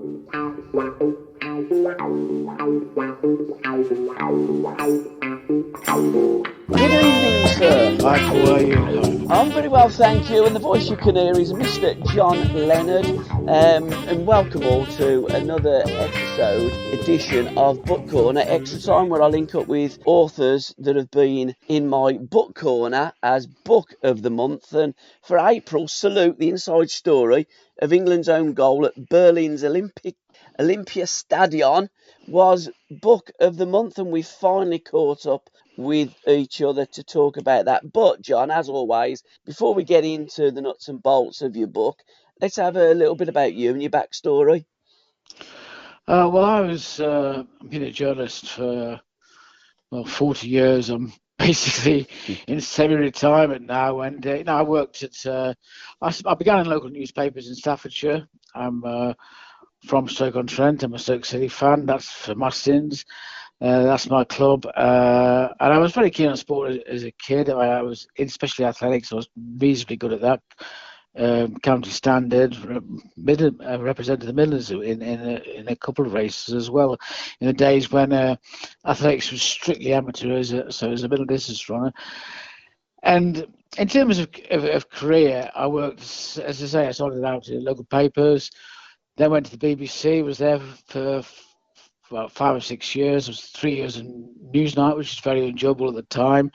Good evening, sir. Hi, how are you? I'm very well, thank you. And the voice you can hear is Mr. John Leonard. And welcome all to another edition of Book Corner Extra Time, where I link up with authors that have been in my book corner as Book of the Month. And for April, salute the inside story of England's own goal at Berlin's Olympia Stadion was Book of the Month, and we finally caught up with each other to talk about that. But John, as always, before we get into the nuts and bolts of your book, let's have a little bit about you and your backstory. Well, I was been a journalist for 40 years. I'm basically in semi-retirement now, and I worked at. I began in local newspapers in Staffordshire. I'm from Stoke-on-Trent. I'm a Stoke City fan. That's for my sins. That's my club, and I was very keen on sport as a kid. I was, especially athletics, I was reasonably good at that. County standard, represented the Midlands in a couple of races as well. In the days when athletics was strictly amateur, so as a middle distance runner. And in terms of career, I worked, as I say, I started out in local papers, then went to the BBC, was there for about 5 or 6 years. I was 3 years in Newsnight, which was very enjoyable at the time.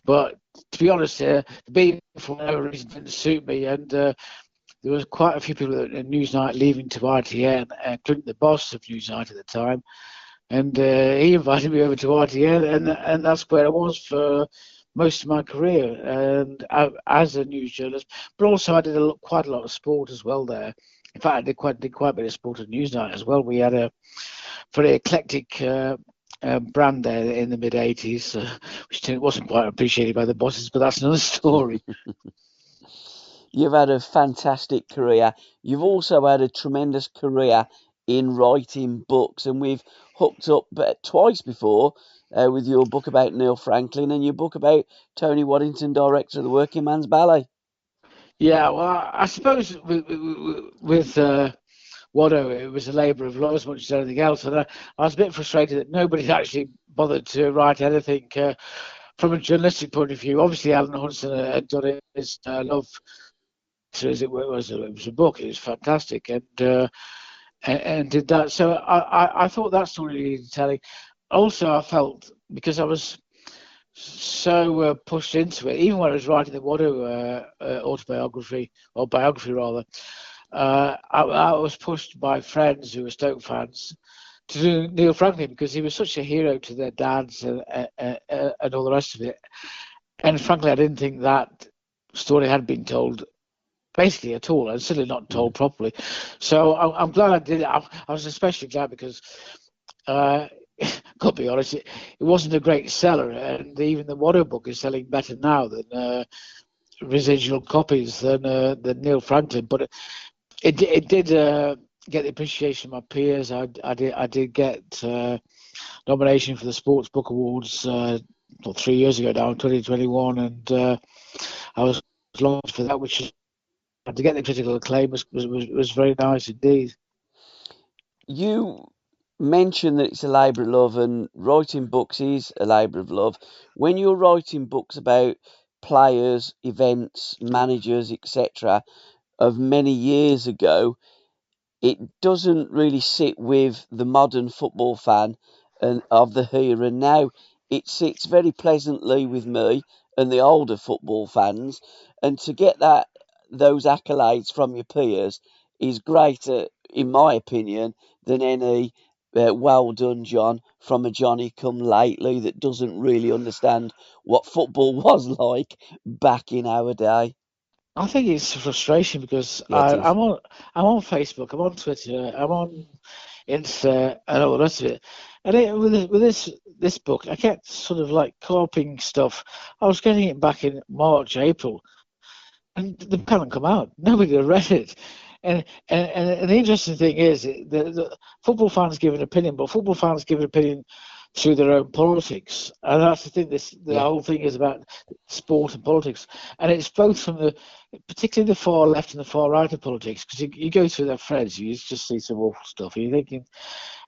But to be honest, the BBC for whatever reason didn't suit me, and there was quite a few people at Newsnight leaving to ITN, including the boss of Newsnight at the time. And he invited me over to ITN, and that's where I was for most of my career, and as a news journalist. But also I did quite a lot of sport as well there. In fact, I did quite a bit of sport at Newsnight as well. We had a very eclectic brand there in the mid-'80s, which wasn't quite appreciated by the bosses, but that's another story. You've had a fantastic career. You've also had a tremendous career in writing books, and we've hooked up twice before with your book about Neil Franklin and your book about Tony Waddington, director of the Working Man's Ballet. Yeah, well, I suppose with Waddo, it was a labour of love as much as anything else, and I was a bit frustrated that nobody's actually bothered to write anything from a journalistic point of view. Obviously, Alan Hudson had done his love, as it was a book. It was fantastic, and did that. So I thought that story needed telling. Also, I felt, because I was so pushed into it, even when I was writing the Waddo autobiography, or biography rather, I was pushed by friends who were Stoke fans to do Neil Franklin, because he was such a hero to their dads and all the rest of it. And frankly, I didn't think that story had been told basically at all, and certainly not told properly. So I'm glad I did it. I was especially glad because, got to be honest, it wasn't a great seller, and even the Waddo book is selling better now than residual copies than Neil Franklin. But it did get the appreciation of my peers. I did get nomination for the Sports Book Awards 3 years ago now, in 2021, and I was launched for that, which to get the critical acclaim was very nice indeed. You mentioned that it's a labour of love, and writing books is a labour of love. When you're writing books about players, events, managers, etc., of many years ago, it doesn't really sit with the modern football fan and of the here and now. It sits very pleasantly with me and the older football fans, and to get those accolades from your peers is greater, in my opinion, than any well done, John, from a Johnny come lately that doesn't really understand what football was like back in our day. I think it's frustration because Yeah, it is. I'm on Facebook, I'm on Twitter, I'm on Insta, and all the rest of it. And with this book, I kept sort of like copying stuff. I was getting it back in March, April, and the book hadn't come out. Nobody had read it. And the interesting thing is, the football fans give an opinion, but football fans give an opinion through their own politics. And that's the thing. The Yeah. whole thing is about sport and politics, and it's both from particularly the far left and the far right of politics. Because you go through their threads, you just see some awful stuff. And you're thinking,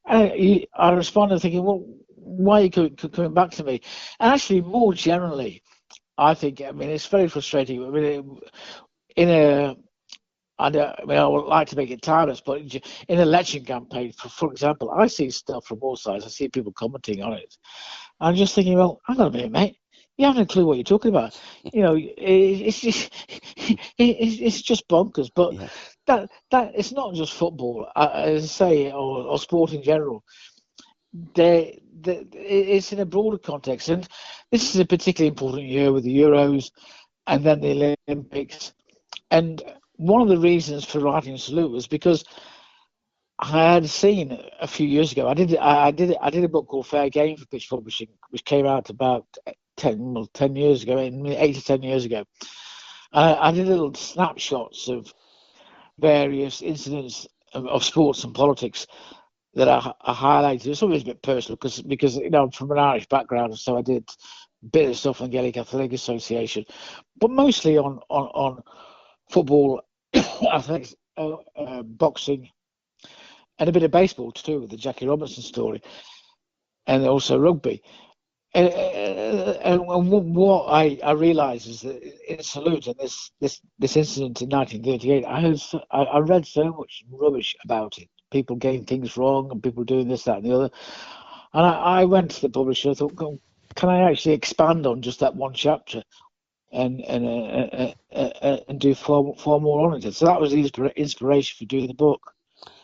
I responded thinking, well, why are you coming back to me? And actually, more generally, I think, I mean, it's very frustrating. I mean, in a I would like to make it timeless, but in an election campaign, for example, I see stuff from all sides. I see people commenting on it. I'm just thinking, well, hang on a minute, mate. You haven't a clue what you're talking about. You know, it's just it's just bonkers. But Yeah. that it's not just football, as I say, or sport in general. It's in a broader context, and this is a particularly important year with the Euros and then the Olympics. And one of the reasons for writing Salute was because I had seen a few years ago. I did a book called Fair Game for Pitch Publishing, which came out about 10 years ago, 8 to 10 years ago. I did little snapshots of various incidents of sports and politics that I highlighted. It's always a bit personal because you know I'm from an Irish background, so I did a bit of stuff on Gaelic Athletic Association, but mostly on football, athletics, boxing, and a bit of baseball too, with the Jackie Robinson story, and also rugby. And what I realised is that in Salute and this incident in 1938, I read so much rubbish about it. People getting things wrong and people doing this, that, and the other. And I went to the publisher. I thought, can I actually expand on just that one chapter and do far more on it? So that was the inspiration for doing the book.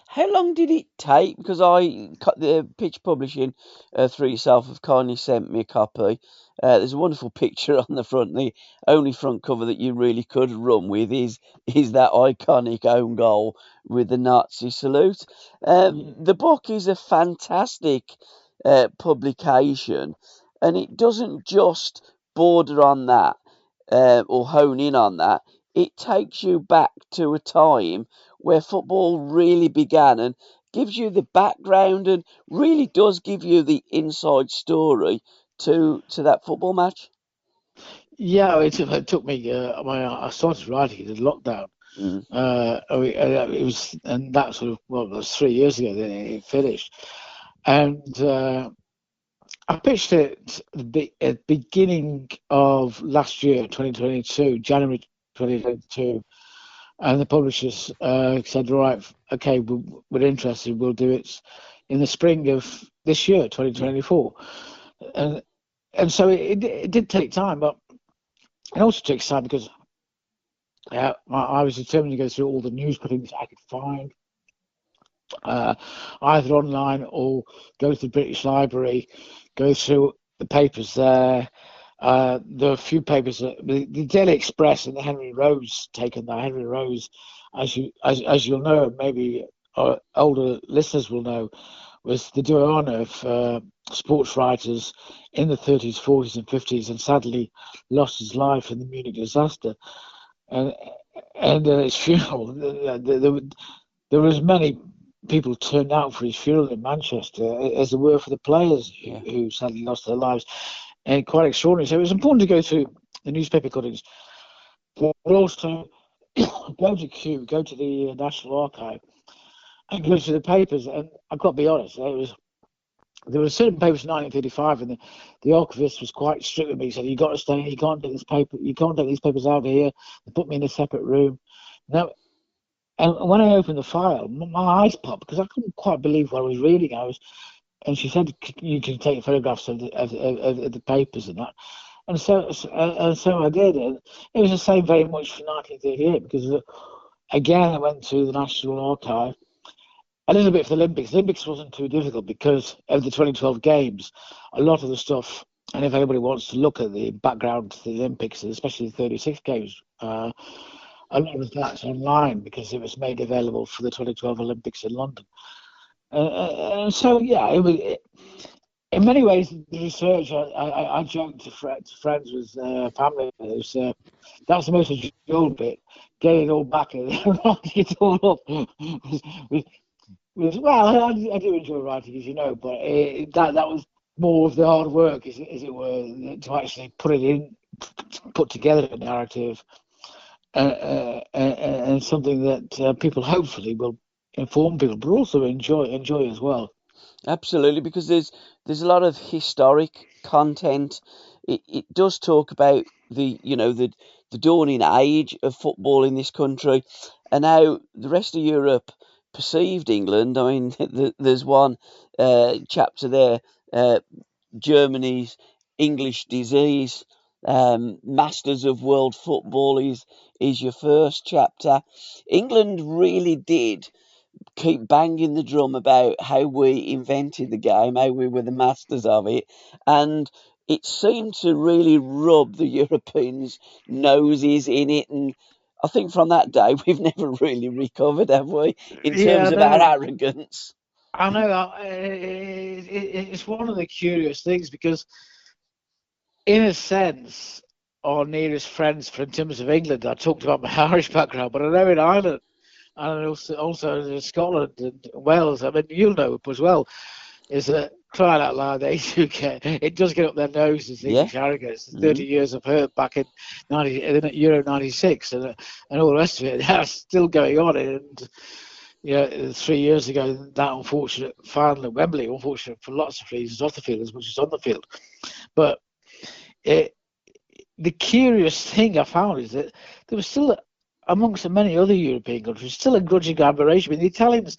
How long did it take? Because the Pitch Publishing through yourself have kindly sent me a copy. There's a wonderful picture on the front. The only front cover that you really could run with is that iconic own goal with the Nazi salute. The book is a fantastic publication, and it doesn't just border on that or hone in on that. It takes you back to a time where football really began and gives you the background and really does give you the inside story to that football match. Yeah, it took me. I started writing it in lockdown. Mm. It was, and that sort of, well, it was 3 years ago that it finished. And I pitched it at the beginning of last year, 2022, January 2022. And the publishers said, right, okay, we're interested, we'll do it in the spring of this year, 2024. Yeah. And so it did take time, but it also takes time because I was determined to go through all the news clippings I could find, either online or go to the British Library, go through the papers there. There are a few papers, the Daily Express and the Henry Rose take on that. Henry Rose, as you'll know, maybe older listeners will know, was the doyen of sports writers in the 30s, 40s, and 50s, and sadly lost his life in the Munich disaster. And at his funeral, there were as many people turned out for his funeral in Manchester as there were for the players who sadly lost their lives. And quite extraordinary. So it was important to go through the newspaper cuttings, but also go to Kew, go to the National Archive, and go to the papers. And I've got to be honest, there were certain papers in 1935, and the archivist was quite strict with me. He said, "You got to stay here. You can't take this paper. You can't take these papers out of here." They put me in a separate room. Now, and when I opened the file, my eyes popped because I couldn't quite believe what I was reading. And she said, "You can take photographs of the papers and that." And so I did. And it was the same very much for 1938 because, again, I went to the National Archive. A little bit for the Olympics. The Olympics wasn't too difficult because of the 2012 Games. A lot of the stuff, and if anybody wants to look at the background to the Olympics, especially the 36 Games, a lot of that's online because it was made available for the 2012 Olympics in London. So yeah, it was. In many ways, the research I joked to friends with family. That was the most enjoyable bit, getting it all back and writing it all up. Well, I do enjoy writing, as you know, but that was more of the hard work, as it were, to actually put together a narrative, and something that people hopefully will inform people, but also enjoy as well. Absolutely, because there's a lot of historic content. It does talk about the dawning age of football in this country, and how the rest of Europe perceived England. I mean, there's one chapter there, uh, Germany's English disease. Masters of World Football is your first chapter. England really did keep banging the drum about how we invented the game, how we were the masters of it, and it seemed to really rub the Europeans' noses in it. And I think from that day we've never really recovered, have we, in Yeah, terms I of our know. arrogance? I know. It's one of the curious things because, in a sense, our nearest friends, in terms of England, I talked about my Irish background, but I know in Ireland and also in Scotland and Wales, I mean, you'll know as well, is that crying out loud, it does get up their noses, the Yeah. English arrogance. 30 Mm. years of hurt back in Euro 96 and all the rest of it, that's still going on. And, 3 years ago, that unfortunate final at Wembley, unfortunate for lots of reasons off the field as much as on the field. But it, the curious thing I found is that there was still, amongst the many other European countries, still a grudging admiration. I mean, the Italians,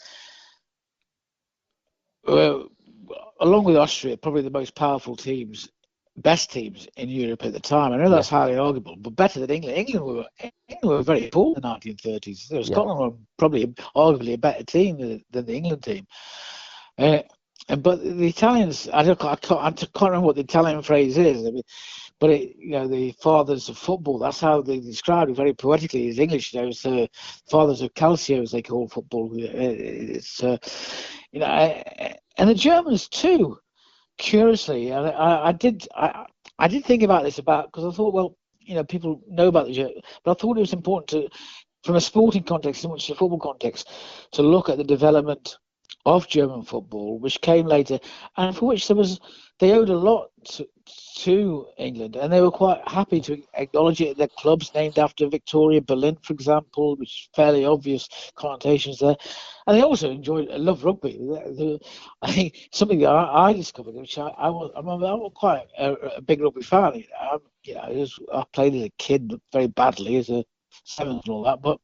along with Austria, probably the most powerful teams, best teams in Europe at the time. I know Yeah. that's highly arguable, but better than England. England were very poor in the 1930s. Yeah. Scotland were probably arguably a better team than the England team. But the Italians, I can't remember what the Italian phrase is. I mean, but the fathers of football, that's how they describe it very poetically. As English, it's the fathers of calcio, as they call football. It's and the Germans too. Curiously, and I did think about this because I thought, well, people know about the Germans, but I thought it was important from a sporting context, as much as a football context, to look at the development of German football, which came later, and for which they owed a lot to England, and they were quite happy to acknowledge it. Their clubs named after Victoria Berlin, for example, which is fairly obvious connotations there, and they also love rugby. I think something that I discovered, which I'm quite a big rugby fan. I played as a kid very badly as a seventh and all that, but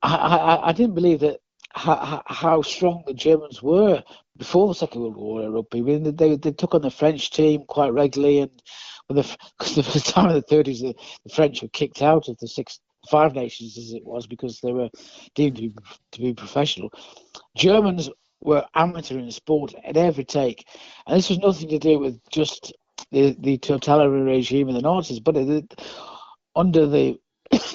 I didn't believe that how strong the Germans were before the Second World War in rugby. I mean, they took on the French team quite regularly, and because the time of the 30s, the French were kicked out of the Five Nations as it was because they were deemed to be professional. Germans were amateur in the sport at every take, and this was nothing to do with just the totalitarian regime of the Nazis, but under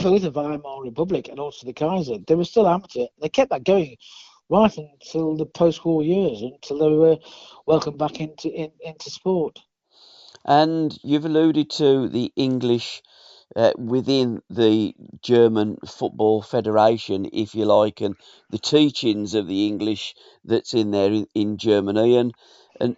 both the Weimar Republic and also the Kaiser, they were still amateur. They kept that going right until the post-war years, until they were welcomed back into sport. And you've alluded to the English within the German Football Federation, if you like, and the teachings of the English that's in there in Germany, and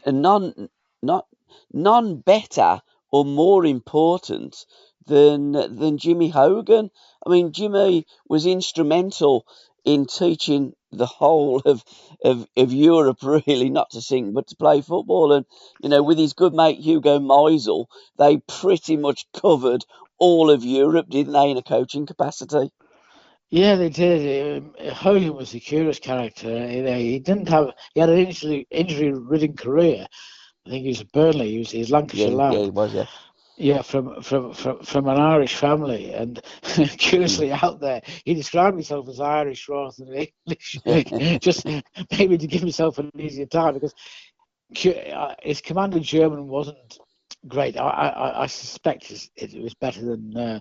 not none better or more important than Jimmy Hogan. I mean, Jimmy was instrumental in teaching the whole of Europe really not to sing but to play football. And with his good mate Hugo Meisel, they pretty much covered all of Europe, didn't they, in a coaching capacity? Yeah, they did. Hogan was a curious character. He had an injury-ridden career. I think he was at Burnley. He was Lancashire Yeah, lad. it was, yeah. Yeah, from an Irish family, and Mm. curiously out there, he described himself as Irish rather than English, just maybe to give himself an easier time because his command of German wasn't great. I suspect it was better than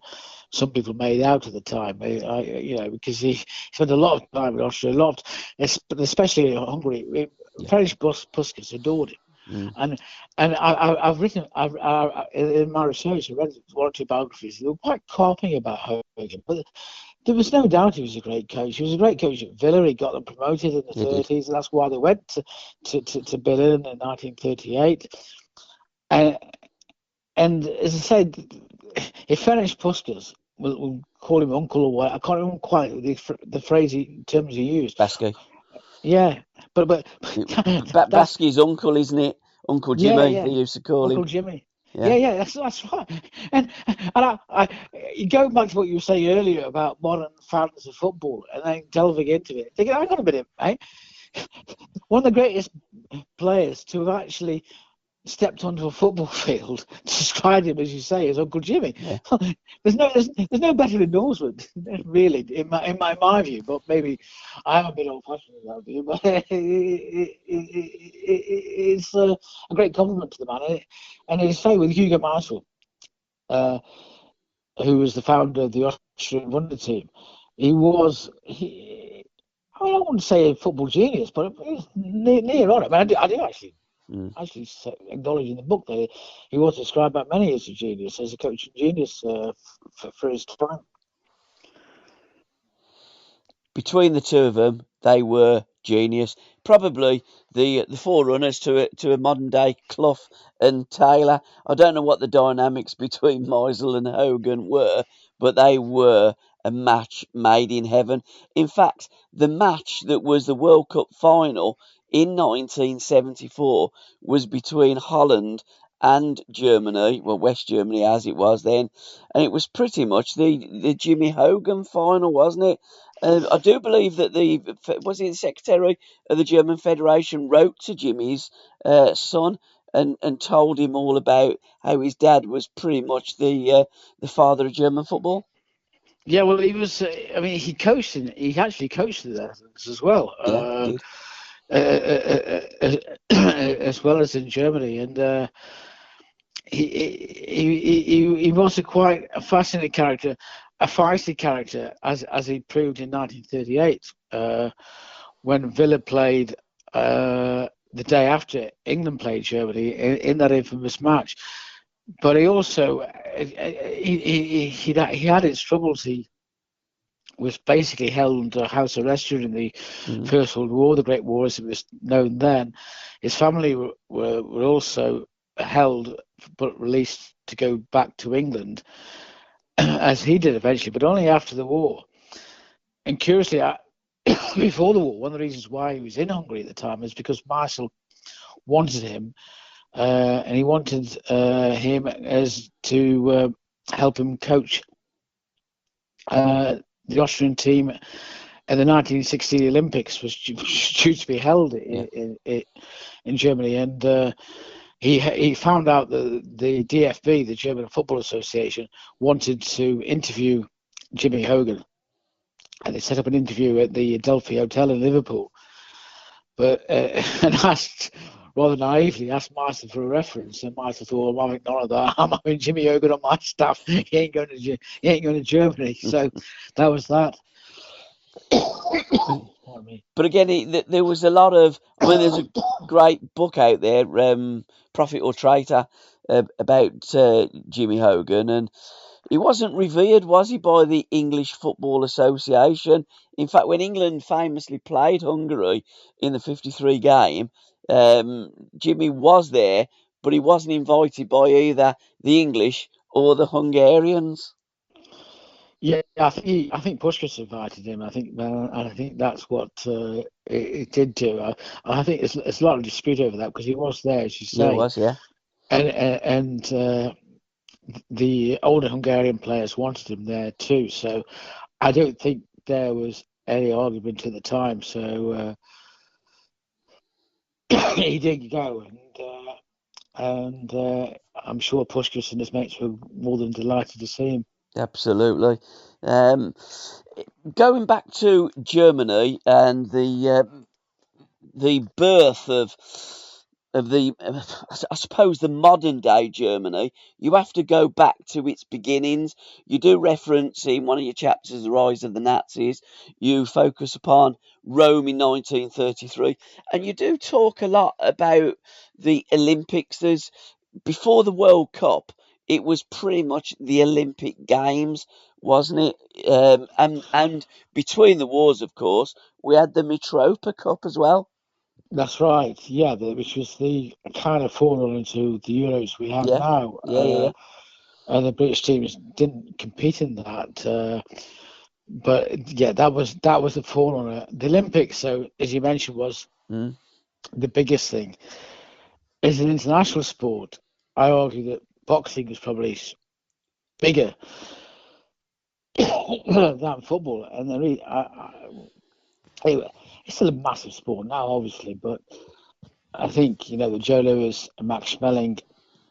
some people made out at the time. Because he spent a lot of time in Austria, especially in Hungary. Yeah. French buskers adored him. Mm. And I've written in my research, I read one or two biographies. They were quite carping about Hogan, but There was no doubt he was a great coach. He was a great coach at Villa. He got them promoted in the He did. 30s, and that's why they went to Berlin in 1938. And, and as I said, if Ferenc Puskas, we'll call him uncle or what, I can't remember quite the phrase, terms he used. Basky. Yeah, but that's Basky's uncle, isn't it? Uncle yeah, Jimmy, yeah, they used to call him. Uncle Jimmy. Yeah. Yeah, that's right. And going back to what you were saying earlier about modern fans of football and then delving into it, thinking, hang on a minute, mate. One of the greatest players to have actually stepped onto a football field, described him as you say as Uncle Jimmy. Yeah. there's no better endorsement, really, in my view. But maybe I'm a bit old-fashioned in that view. But it's a great compliment to the man. And as I say, with Hugo Marshall, who was the founder of the Austrian Wonder Team, he was I mean, I wouldn't say a football genius, but he was near on it. I mean, I do actually acknowledge in the book that he was described by many as a genius, as a coaching genius for his time. Between the two of them, they were genius. Probably the forerunners to a modern day Clough and Taylor. I don't know what the dynamics between Meisel and Hogan were, but they were a match made in heaven. In fact, the match that was the World Cup final in 1974 was between Holland and Germany, well, West Germany as it was then, and it was pretty much the Jimmy Hogan final, wasn't it? I do believe that the secretary of the German Federation wrote to Jimmy's son and told him all about how his dad was pretty much the father of German football. Yeah, well, he was. I mean, he actually coached the Netherlands as well. Yeah, he did. As well as in Germany, and he was quite a fascinating character, a feisty character, as he proved in 1938 when Villa played the day after England played Germany in that infamous match. But he also he had his troubles. He was basically held under house arrest during the First World War, the Great War as it was known then. His family were also held but released to go back to England, as he did eventually, but only after the war. And curiously, before the war, one of the reasons why he was in Hungary at the time is because Marshall wanted him, and he wanted him as to help him coach the Austrian team at the 1960 Olympics, was due to be held in Germany, and he found out that the DFB, the German Football Association, wanted to interview Jimmy Hogan, and they set up an interview at the Adelphi Hotel in Liverpool, but and rather naively asked Marshall for a reference, and Marshall thought, well, I'm having none of that. I'm having Jimmy Hogan on my staff. He ain't going to Germany. So that was that. But again, there was a lot of. I mean, there's a great book out there, Prophet or Traitor, about Jimmy Hogan, and he wasn't revered, was he, by the English Football Association? In fact, when England famously played Hungary in the '53 game, Jimmy was there, but he wasn't invited by either the English or the Hungarians. Yeah, I think Puskás invited him. I think that's what it did do. I think it's a lot of dispute over that because he was there, as you say. Yeah, it was, yeah. And the older Hungarian players wanted him there too. So I don't think there was any argument at the time. So he did go, and I'm sure Puskás and his mates were more than delighted to see him. Absolutely. Going back to Germany and the birth of the, I suppose, the modern day Germany, you have to go back to its beginnings. You do reference in one of your chapters the rise of the Nazis. You focus upon Rome in 1933, and you do talk a lot about the Olympics. There's before the World Cup it was pretty much the Olympic Games, wasn't it? And between the wars, of course, we had the Mitropa Cup as well. That's right. Yeah, which was the kind of forerunner into the Euros we have Yeah, now. yeah. And the British teams didn't compete in that. But yeah, that was the forerunner. The Olympics, so as you mentioned, was Mm. the biggest thing. As an international sport, I argue that boxing is probably bigger than football. And anyway, it's still a massive sport now, obviously, but I think the Joe Louis and Max Schmeling,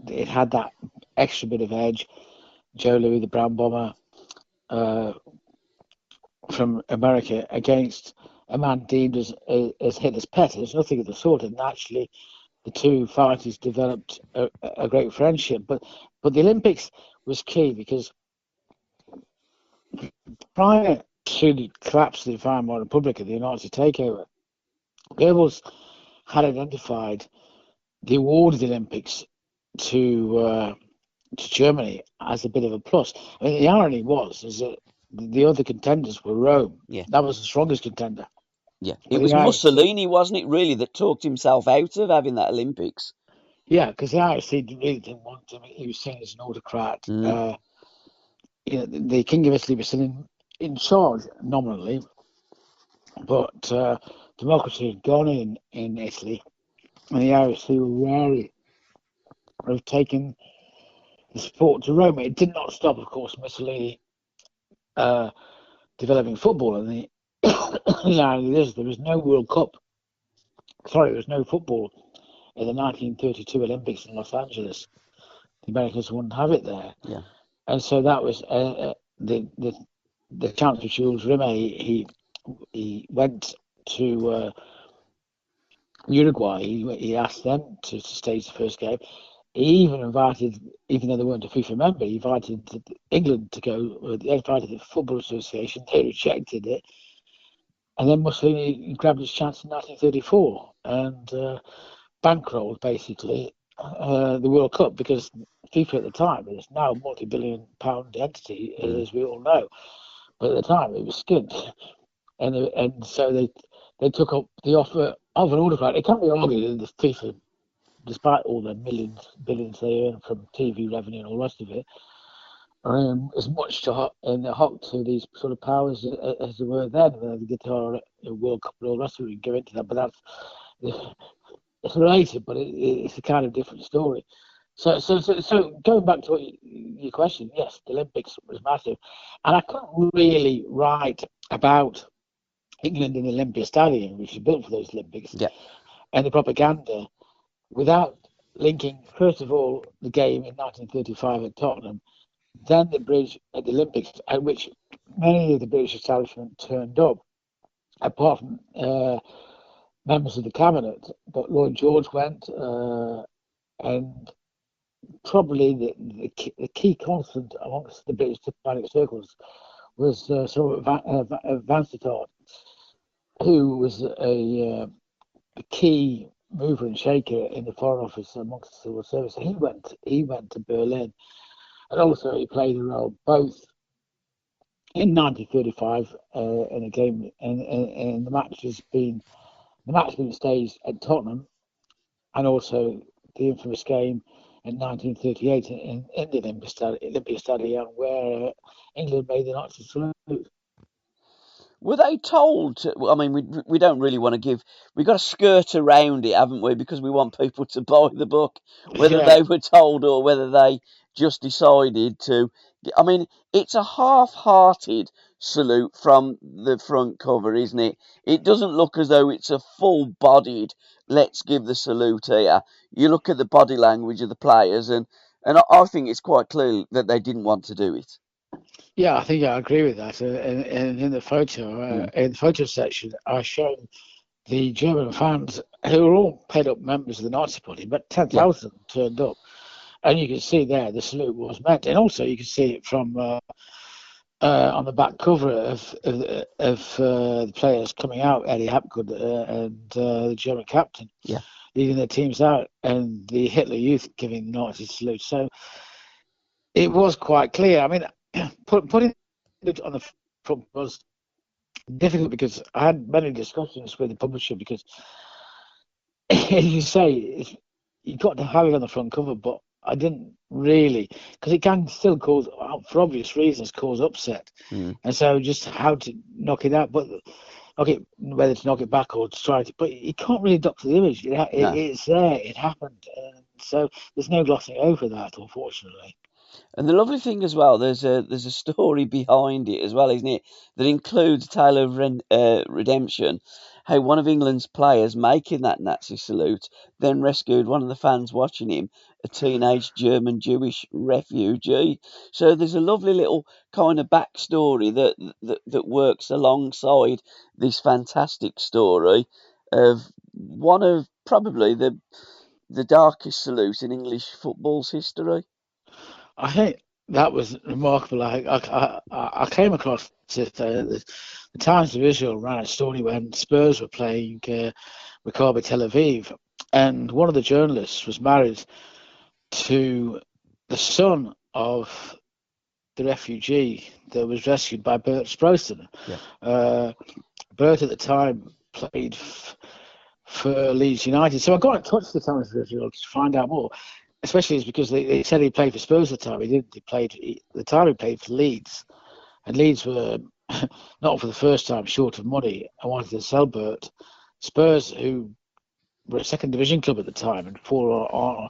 it had that extra bit of edge. Joe Louis, the Brown bomber uh, from America, against a man deemed as Hitler's pet. There's nothing of the sort, and actually, the two fighters developed a great friendship. But the Olympics was key because prior to the collapse of the Weimar Republic and the Nazi takeover, Goebbels had identified the award of the Olympics to Germany as a bit of a plus. I mean, the irony is that the other contenders were Rome. Yeah. That was the strongest contender. Yeah, But it was Mussolini, wasn't it, really, that talked himself out of having that Olympics? Yeah, because the IOC really didn't want him. He was seen as an autocrat. Mm. The King of Italy was still in charge nominally, but democracy had gone in Italy, and the IOC were wary of taking the sport to Rome. It did not stop, of course, Mussolini developing football, and there was no World Cup. Sorry, there was no football in the 1932 Olympics in Los Angeles. The Americans wouldn't have it there. Yeah. And so that was the Chancellor Jules Rimet. He went to Uruguay. He asked them to stage the first game. He even invited, even though they weren't a FIFA member, he invited England to go. They invited the Football Association. They rejected it. And then Mussolini grabbed his chance in 1934 and bankrolled basically the World Cup, because FIFA at the time is now a multi-billion-pound entity, as we all know. But at the time it was skint, and so they took up the offer of an autocrat. It can't be argued that the FIFA, despite all the billions they earn from TV revenue and all the rest of it, as much in the hock to these sort of powers as there were then. The Guitar World Cup and all the rest of it. We can go into that, but it's related, but it's a kind of different story. So going back to your question, yes, the Olympics was massive, and I couldn't really write about England in the Olympia Stadium, which was built for those Olympics, and the propaganda, without linking, first of all, the game in 1935 at Tottenham, then the bridge at the Olympics, at which many of the British establishment turned up, apart from members of the cabinet. But Lloyd George went, and probably the key constant amongst the British diplomatic circles was Sir Vansittart, who was a key mover and shaker in the Foreign Office amongst the civil service. He went to Berlin, and also he played a role both in 1935 in a game, and the match being staged at Tottenham, and also the infamous game in 1938 in the Olympia Stadium, where England made the Nazi salute. Were they told to, I mean, we don't really want to give, we've got to skirt around it, haven't we, because we want people to buy the book, whether they were told or whether they just decided to. I mean, it's a half-hearted salute from the front cover, isn't it? It doesn't look as though it's a full-bodied, let's give the salute here. You look at the body language of the players, and I think it's quite clear that they didn't want to do it. Yeah, I think I agree with that. And in the photo section, I showed the German fans who were all paid up members of the Nazi Party, but 10,000 turned up. And you can see there the salute was meant. And also you can see it from on the back cover of the players coming out, Eddie Hapgood and the German captain leading their teams out, and the Hitler Youth giving the Nazi salute. So, I mean, it was a massive salute. And I couldn't really write about England in the Olympia Stadium without linking, first of all, the game in 1935 at Tottenham, and then the bridge at the Olympics, and which Many of the British establishment turned up, apart from members of the cabinet. But Lloyd George went, it was quite clear. I mean, putting it on the front was difficult because I had many discussions with the publisher because, as you say, you got to have it on the front cover, but I didn't really, because it can still cause, for obvious reasons, cause upset. And so just how to knock it out, but okay, whether to knock it back or to try to, but you can't really doctor the image. It's there, it happened, and so there's no glossing over that, unfortunately. And the lovely thing as well, there's a story behind it as well, isn't it? That includes Tale of Redemption, how one of England's players making that Nazi salute then rescued one of the fans watching him, a teenage German Jewish refugee. So there's a lovely little kind of backstory that works alongside this fantastic story of one of probably the darkest salute in English football's history. I think that was remarkable. I came across it. The Times of Israel ran a story when Spurs were playing Maccabi Tel Aviv, and one of the journalists was married to the son of the refugee that was rescued by Bert Sproson. Yeah. Bert at the time played for Leeds United, so I got in touch with the Times of Israel to find out more. Especially it's because they said he played for Spurs at the time. He didn't. He played for Leeds, and Leeds were not for the first time short of money and wanted to sell Bert. Spurs, who were a second division club at the time, and are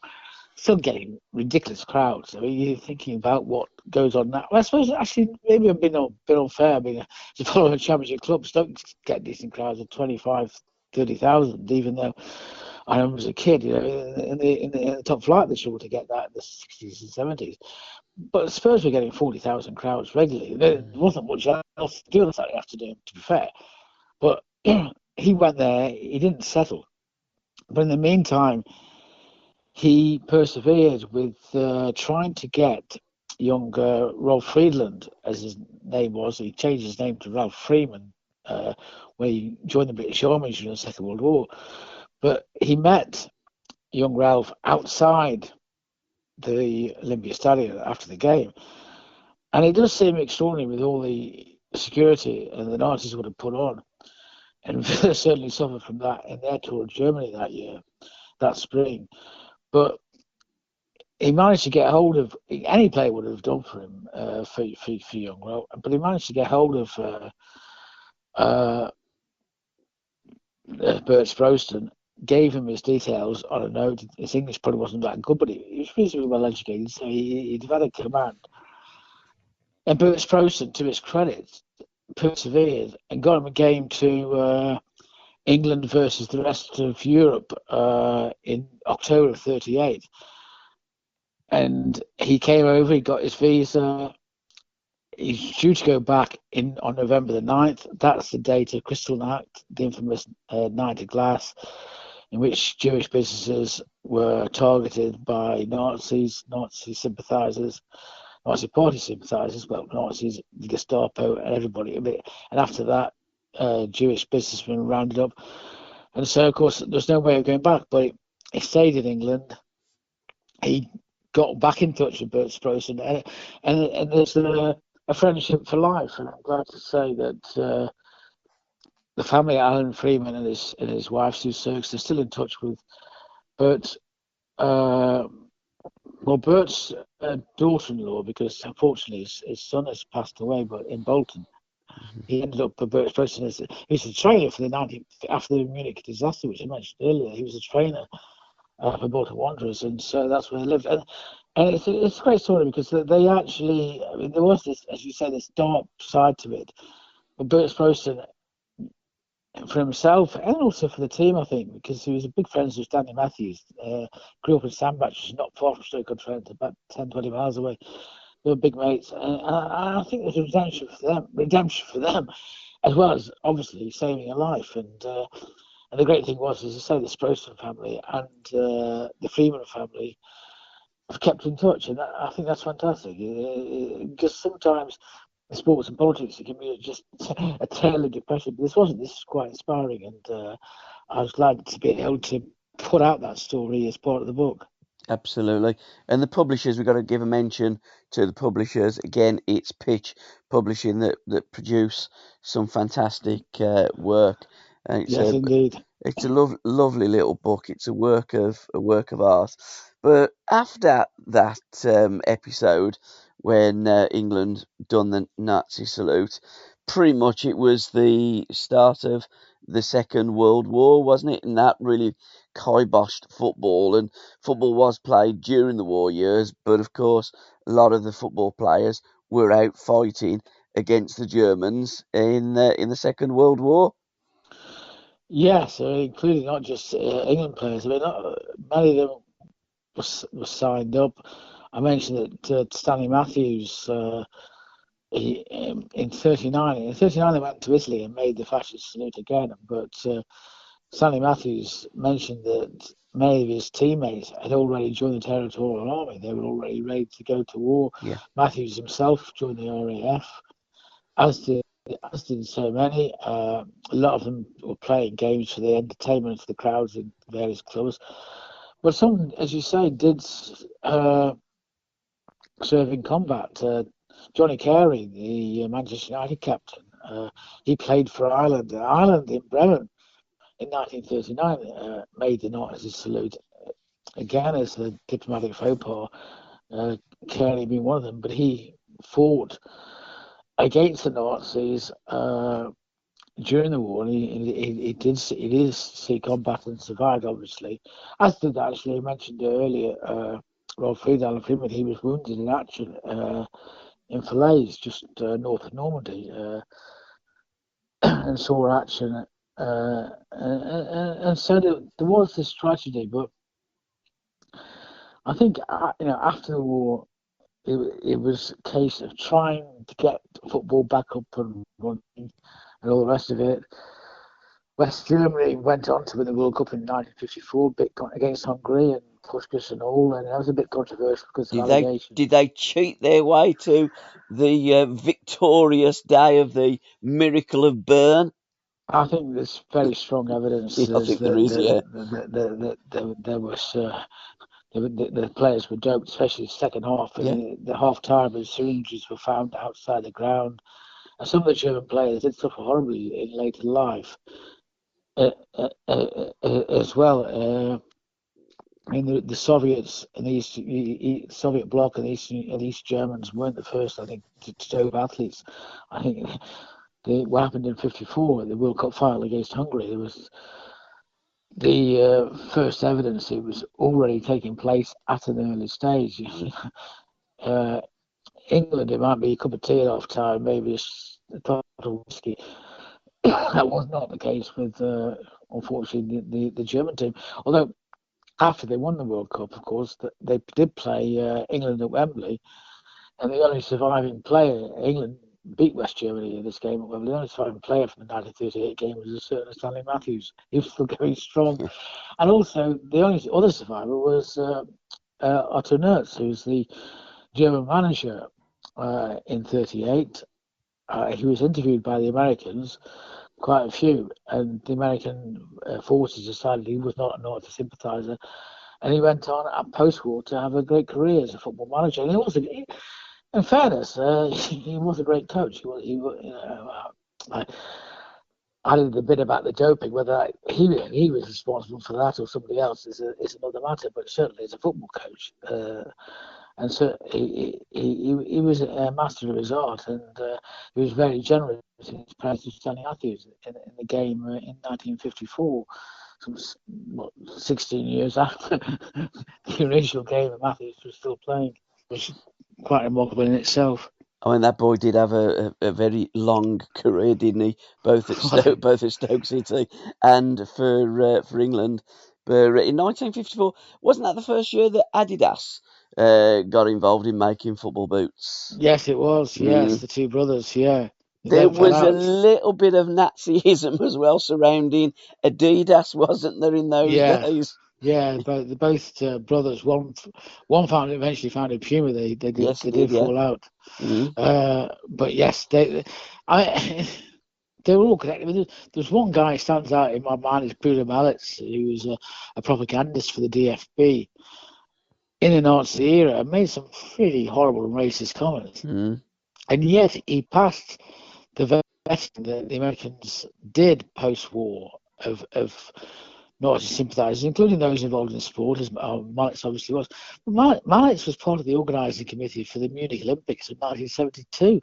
still getting ridiculous crowds. I mean, you're thinking about what goes on now. Well, I suppose actually maybe I've been unfair. I mean, to follow a championship club, don't get decent crowds of 25, 30,000, even though I remember as a kid, in the top flight they struggled to get that in the 60s and 70s. But Spurs were getting 40,000 crowds regularly. There wasn't much else to do in that afternoon, to be fair. But he went there, he didn't settle. But in the meantime, he persevered with trying to get young Rolf Friedland, as his name was. He changed his name to Ralph Freeman when he joined the British Army during the Second World War. But he met young Ralph outside the Olympia Stadium after the game. And it does seem extraordinary with all the security and the Nazis would have put on. And Villa certainly suffered from that in their tour of Germany that year, that spring. But he managed to get hold of, any player would have done for him, for young Ralph, but he managed to get hold of Bert Sproston, gave him his details on a note. His English probably wasn't that good, but he was reasonably well educated, so he developed command. And Bert Sproston, to his credit, persevered and got him a game to England versus the rest of Europe in October of '38. And he came over, he got his visa. He's due to go back on November the 9th. That's the date of Kristallnacht, the infamous night of glass, in which Jewish businesses were targeted by Nazis, Nazi sympathisers, Nazi party sympathisers, well, Nazis, the Gestapo, and everybody. And after that, Jewish businessmen rounded up. And so, of course, there's no way of going back, but he stayed in England. He got back in touch with Bert Sproston, and there's a friendship for life. And I'm glad to say that the family, Alan Freeman and his wife, Sue Serks, they're still in touch with Bert's daughter-in-law, because unfortunately his son has passed away, but in Bolton. He ended up, Bert Sproston, he was a trainer for after the Munich disaster, which I mentioned earlier. He was a trainer for Bolton Wanderers, and so that's where they lived. And it's a great story because they actually, I mean, there was this, as you say, this dark side to it. But Bert Sproston, for himself and also for the team, I think, because he was a big friend with Stanley Matthews, grew up in Sandbach, which is not far from Stoke-on-Trent, about 10, 20 miles away. They were big mates, and I think there's a redemption for them, as well as obviously saving a life. And the great thing was, as I say, the Sproston family and the Freeman family have kept in touch, and I think that's fantastic. Because sometimes in sports and politics it can be just a tale of depression, but this wasn't. This is quite inspiring, and I was glad to be able to put out that story as part of the book. Absolutely. And the publishers, we've got to give a mention to the publishers. Again, it's Pitch Publishing that produce some fantastic work. And Yes, indeed. it's a lovely little book. It's a work of art. But after that episode, when England done the Nazi salute, pretty much it was the start of the Second World War, wasn't it? And that really kiboshed football. And football was played during the war years, but of course, a lot of the football players were out fighting against the Germans in the Second World War. Yes, including not just England players. I mean, many of them were signed up. I mentioned that Stanley Matthews, in '39 they went to Italy and made the fascist salute again. But Stanley Matthews mentioned that many of his teammates had already joined the Territorial Army. They were already ready to go to war. Yeah. Matthews himself joined the RAF, as did so many. A lot of them were playing games for the entertainment of the crowds in various clubs. But some, as you say, did serve in combat. Johnny Carey, the Manchester United captain, he played for Ireland. Ireland in Browne in 1939 made the Nazi salute again as a diplomatic faux pas. Carey being one of them, but he fought against the Nazis during the war, and he did see combat and survived, obviously. As did actually, I mentioned earlier, Rob Friedel, he was wounded in action in Falaise, just north of Normandy, and saw action. And so there was this tragedy, but I think after the war, it was a case of trying to get football back up and running and all the rest of it. West Germany went on to win the World Cup in 1954 against Hungary and Puskas and all, and that was a bit controversial because of allegations. Did they cheat their way to the victorious day of the miracle of Bern? I think there's very strong evidence I think there is, yeah. that there was the players were doped, especially the second half. Yeah. The half time, and syringes were found outside the ground, and some of the German players did suffer horribly in later life. As well. I mean, the Soviets and the Soviet bloc and East Germans weren't the first, I think, to dope athletes. I think what happened in '54, the World Cup final against Hungary, there was the first evidence it was already taking place at an early stage. England, it might be a cup of tea at half time, maybe a tot of whiskey. That was not the case with, unfortunately, the German team. Although after they won the World Cup, of course, they did play England at Wembley, and the only surviving player, England beat West Germany in this game at Wembley. The only surviving player from the 1938 game was a certain Stanley Matthews. He was still going strong. And also, the only other survivor was Otto Nerz, who's the German manager in '38. He was interviewed by the Americans, quite a few, and the American forces decided he was not a Nazi sympathiser, and he went on post-war to have a great career as a football manager. And in fairness, he was a great coach. I did a bit about the doping, whether he was responsible for that or somebody else is another matter. But certainly as a football coach, and so he was a master of his art, and he was very generous in his praise to Stanley Matthews in the game in 1954, 16 years after the original game, and Matthews was still playing, which is quite remarkable in itself. I mean, that boy did have a very long career, didn't he? Both at Stoke City and for England. But in 1954, wasn't that the first year that Adidas got involved in making football boots? Yes, it was. Yes, the two brothers. Yeah. There was a little bit of Nazism as well surrounding Adidas, wasn't there, in those days? Yeah, both brothers. One eventually founded Puma. They did fall out. Mm-hmm. But yes, they were all connected. There's one guy who stands out in my mind is Bruno Mallets, who was a propagandist for the DFB. in the Nazi era made some pretty horrible and racist comments. Mm. And yet he passed the vetting that the Americans did post-war of Nazi sympathisers, including those involved in sport, as Mallets obviously was. But Mallets was part of the organising committee for the Munich Olympics in 1972.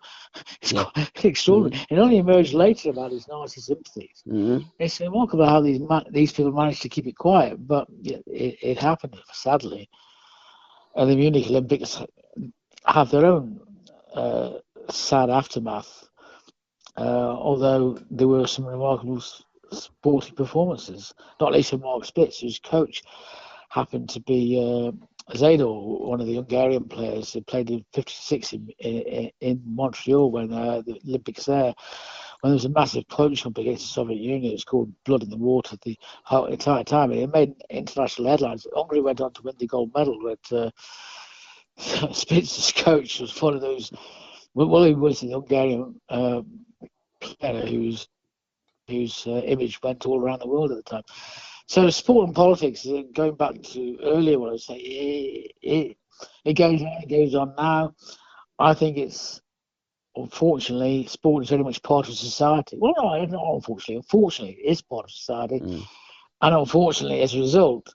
It's quite extraordinary. It only emerged later about his Nazi sympathies. It's remarkable how these people managed to keep it quiet, but it happened, sadly. And the Munich Olympics have their own sad aftermath, although there were some remarkable sporting performances, not least of Mark Spitz, whose coach happened to be Zador, one of the Hungarian players who played in '56 in Montreal when the Olympics there. When there was a massive close up against the Soviet Union, it was called Blood in the Water the whole entire time. And it made international headlines. Hungary went on to win the gold medal, but Spitz's coach was one of those. Well, he was the Hungarian player whose image went all around the world at the time. So sport and politics, going back to earlier what I was saying, it goes on now. I think it's, unfortunately, sport is very much part of society. Well, no, not unfortunately. Unfortunately, it is part of society. And unfortunately, as a result,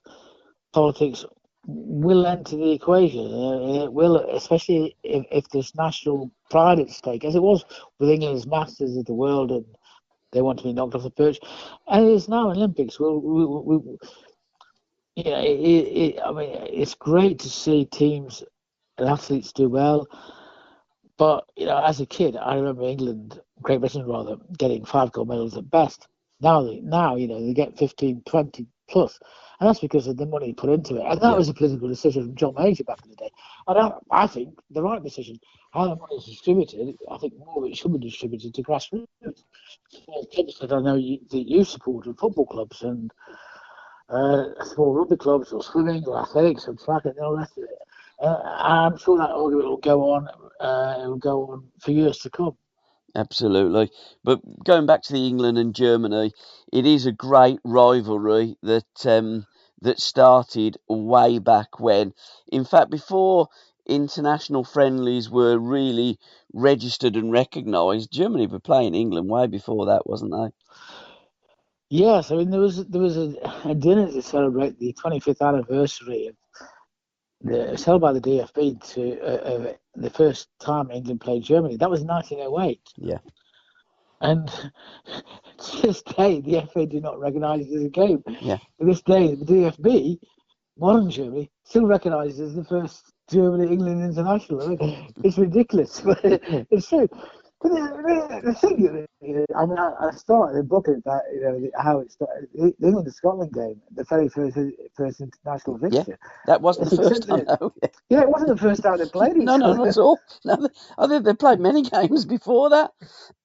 politics will enter the equation. It will, especially if there's national pride at stake, as it was with England's Masters of the World, and they want to be knocked off the perch. And it is now Olympics. I mean, it's great to see teams and athletes do well. But, as a kid, I remember England, Great Britain rather, getting 5 gold medals at best. Now, they get 15, 20 plus. And that's because of the money put into it. And that was a political decision from John Major back in the day. And I think the right decision. How the money is distributed, I think more of it should be distributed to grassroots. Clubs that I know that you support, and football clubs, and small rugby clubs, or swimming, or athletics, and track, and all the rest of it. I'm sure that argument will go on. It will go on for years to come. Absolutely. But going back to the England and Germany, it is a great rivalry that that started way back when. In fact, before international friendlies were really registered and recognised, Germany were playing England way before that, wasn't they? Yes, I mean there was a dinner to celebrate the 25th anniversary of it was held by the DFB to the first time England played Germany. That was 1908. Yeah. And to this day, the FA do not recognise it as a game. Yeah. To this day, the DFB, modern Germany, still recognises it as the first Germany-England international. I mean, it's ridiculous, but it's true. But the thing, I mean, I started the book about how it started. The England and Scotland game, the very first international fixture. Yeah, that wasn't the first time. No. Yeah, it wasn't the first time they played it. No, not at all. No, I think they played many games before that.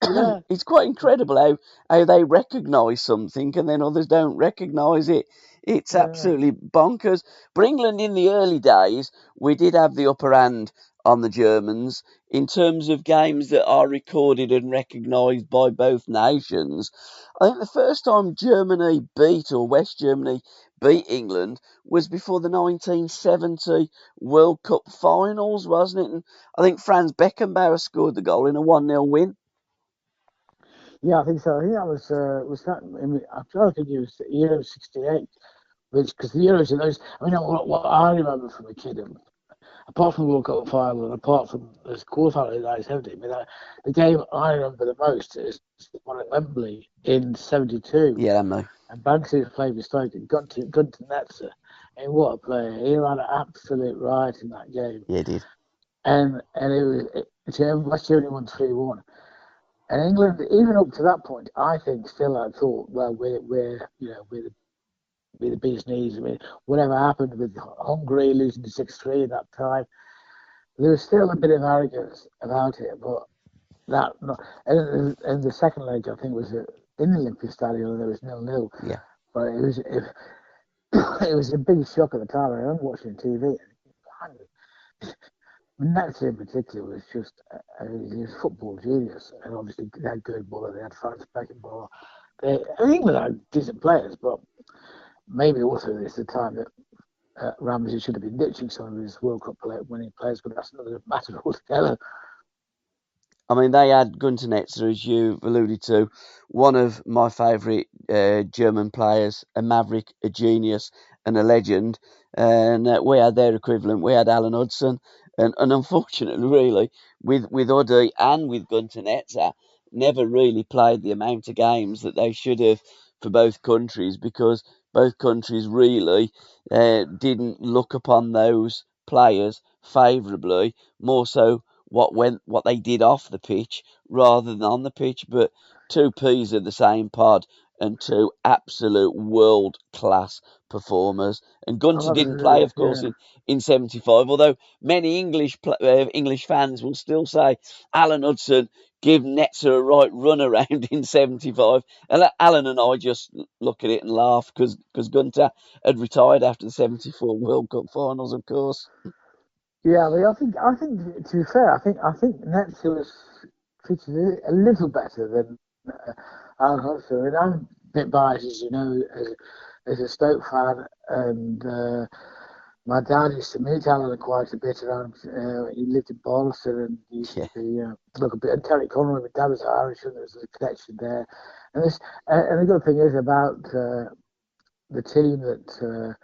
Yeah. It's quite incredible how they recognise something and then others don't recognise it. It's absolutely bonkers. But England in the early days, we did have the upper hand on the Germans in terms of games that are recorded and recognised by both nations. I think the first time Germany beat, or West Germany beat England, was before the 1970 World Cup finals, wasn't it? And I think Franz Beckenbauer scored the goal in a 1-0 win. Yeah, I think so. I think that was that. I mean, I'm trying to think it was Euro '68, because the Euros in those. I mean, what I remember from a kid, apart from the World Cup final and apart from the quarterfinal in 1970, I mean, the game I remember the most is the one at Wembley in '72. Yeah, I know. And Banksy was playing with Stoke, and Gunter Netzer. And what a player! He ran an absolute riot in that game. Yeah, he did. And it was West Germany won 3-1. And England, even up to that point, I think still had thought, well, we're the bee's knees. I mean, whatever happened with Hungary losing to 6-3 at that time, there was still a bit of arrogance about it. But and the second leg, I think, was in the Olympic Stadium, and there was 0-0. Yeah. But it was a big shock at the time. I remember watching TV. Netzer in particular was just he was a football genius, and obviously they had good ball. They had Franz Beckenbauer. England had decent players, but maybe also it's the time that Ramsey should have been ditching some of his World Cup winning players, but that's another matter altogether. I mean, they had Gunter Netzer, as you've alluded to, one of my favourite German players, a maverick, a genius, and a legend. And we had their equivalent. We had Alan Hudson. And unfortunately, really, with Uddy and with Gunter Netzer, never really played the amount of games that they should have for both countries, because both countries really didn't look upon those players favourably, more so what they did off the pitch rather than on the pitch. But two peas of the same pod, and two absolute world class performers. And Gunter didn't play, of course, Yeah. in '75. Although many English fans will still say Alan Hudson give Netzer a right run around in '75. And Alan and I just look at it and laugh, because Gunter had retired after the '74 World Cup finals, of course. Yeah, I mean, I think to be fair, I think Netzer was treated a little better than Alan Hudson. I mean, I'm a bit biased, as you know, as a Stoke fan, and my dad used to meet Alan quite a bit around. He lived in Boston, and he used Yeah. to be look a bit. And Terry Conroy, my dad was Irish, and there was a connection there. And this, and the good thing is about the team that.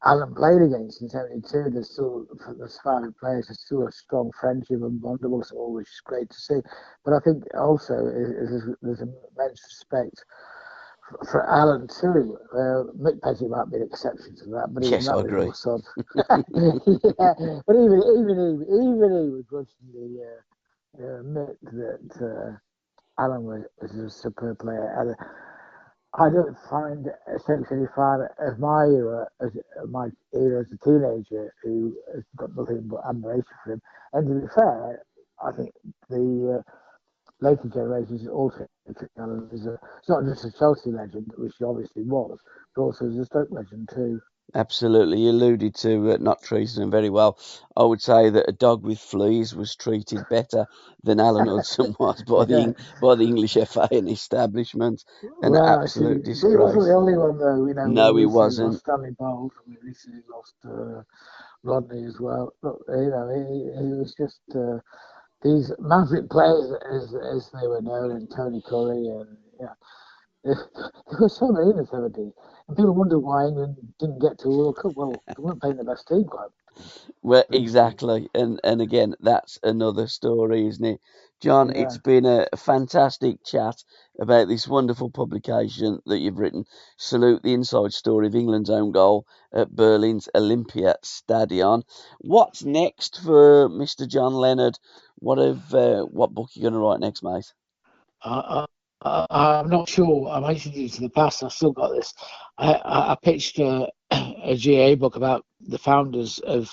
Alan played against in '72. There's still, there's 5 players, there's still a strong friendship and bondable, which is great to see. But I think also there's immense respect for Alan too. Mick Petty might be an exception to that, but even Yes, I that little agree. sod. Yeah, but even he would grudgingly admit that Alan was a superb player. And I don't find essentially fan of my era, as a teenager, who has got nothing but admiration for him. And to be fair, I think the later generations also took Alan as it's not just a Chelsea legend, which he obviously was, but also as a Stoke legend too. Absolutely. You alluded to not treating him very well. I would say that a dog with fleas was treated better than Alan Hudson was Yeah. by the English FA and establishment. An Well, absolute actually, he wasn't the disgrace. only one though. You know, we No, he recently lost wasn't. Stanley Bowles, and we recently lost Rodney as well. Look, you know, he was just. These maverick players, as they were known, and Tony Curry, and yeah, there were so many in the '70s, and people wondered why England didn't get to a World Cup. Well, they weren't playing the best team, quite Well, briefly. exactly. And again, that's another story, isn't it? John, it's Yeah. been a fantastic chat about this wonderful publication that you've written. Salute the inside story of England's own goal at Berlin's Olympia Stadion. What's next for Mr. John Leonard? What book are you going to write next, mate? I'm not sure. I'm actually to the past. I still got this. I pitched a GA book about the founders of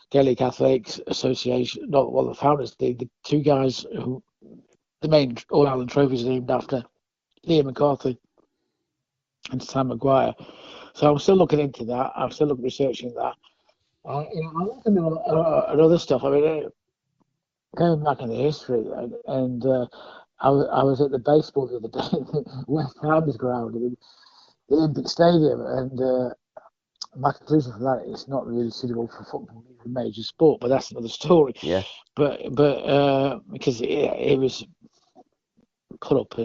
Gaelic Athletics Association. Not well, the founders, the two guys who the main All Ireland trophies are named after, Liam McCarthy and Sam Maguire. So I'm still looking into that. I'm still researching that. I'm looking at other stuff. I mean, going back in the history, and I was at the baseball the other day, West Ham's ground, the Olympic Stadium, and my conclusion from that is not really suitable for football, a major sport, but that's another story. Yeah. But because it was put up,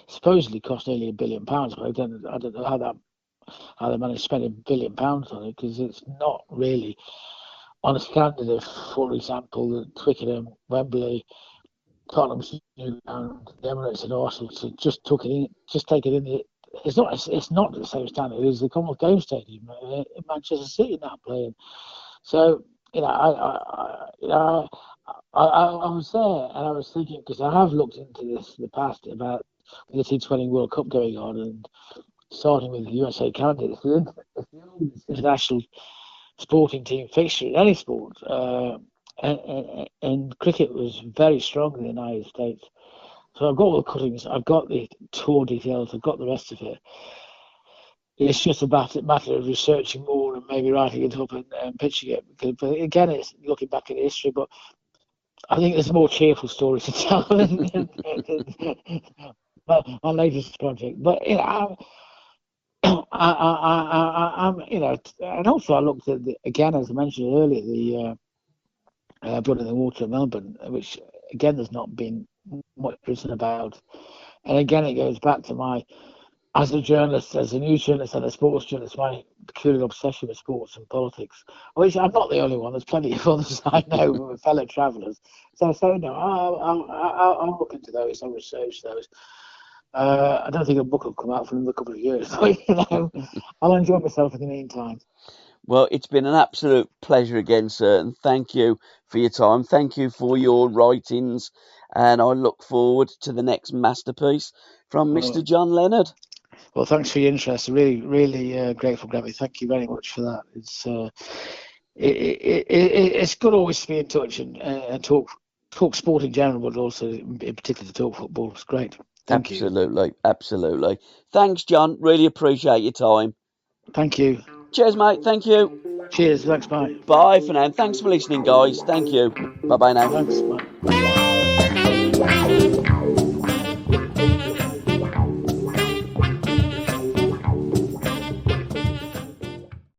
supposedly cost nearly £1 billion, but I don't know how they managed to spend £1 billion on it, because it's not really on a standard of, for example, Twickenham, Wembley, Tottenham's new ground, the Emirates and Arsenal, to just take it in. It's not the same standard as the Commonwealth Games Stadium in Manchester City now playing. So I was there and I was thinking, because I have looked into this in the past about the T20 World Cup going on, and starting with the USA Canada, it's the oldest international sporting team fixture in any sport. And cricket was very strong in the United States. So I've got all the cuttings, I've got the tour details, I've got the rest of it. It's just a matter of researching more and maybe writing it up and pitching it. But again, it's looking back at history, but I think there's a more cheerful story to tell than my latest project. But I'm, and also I looked at again, as I mentioned earlier, the Blood in the Water in Melbourne, which again there's not been much written about, and again it goes back to my, as a journalist, as a news journalist and a sports journalist, my peculiar obsession with sports and politics, which I'm not the only one. There's plenty of others I know, fellow travellers. So no, I'll look into those. I'll research those. I don't think a book will come out for another couple of years. So, I'll enjoy myself in the meantime. Well, it's been an absolute pleasure again, sir, and thank you for your time. Thank you for your writings, and I look forward to the next masterpiece from Mr. John Leonard. Well, thanks for your interest. Really, really grateful, Gabby. Thank you very much for that. It's good always to be in touch and talk sport in general, but also in particular to talk football. It's great. Thank you. Absolutely. Thanks, John. Really appreciate your time. Thank you. Cheers, mate. Thank you. Cheers. Thanks. Bye. Bye for now. Thanks for listening, guys. Thank you. Bye-bye now. Thanks. Bye.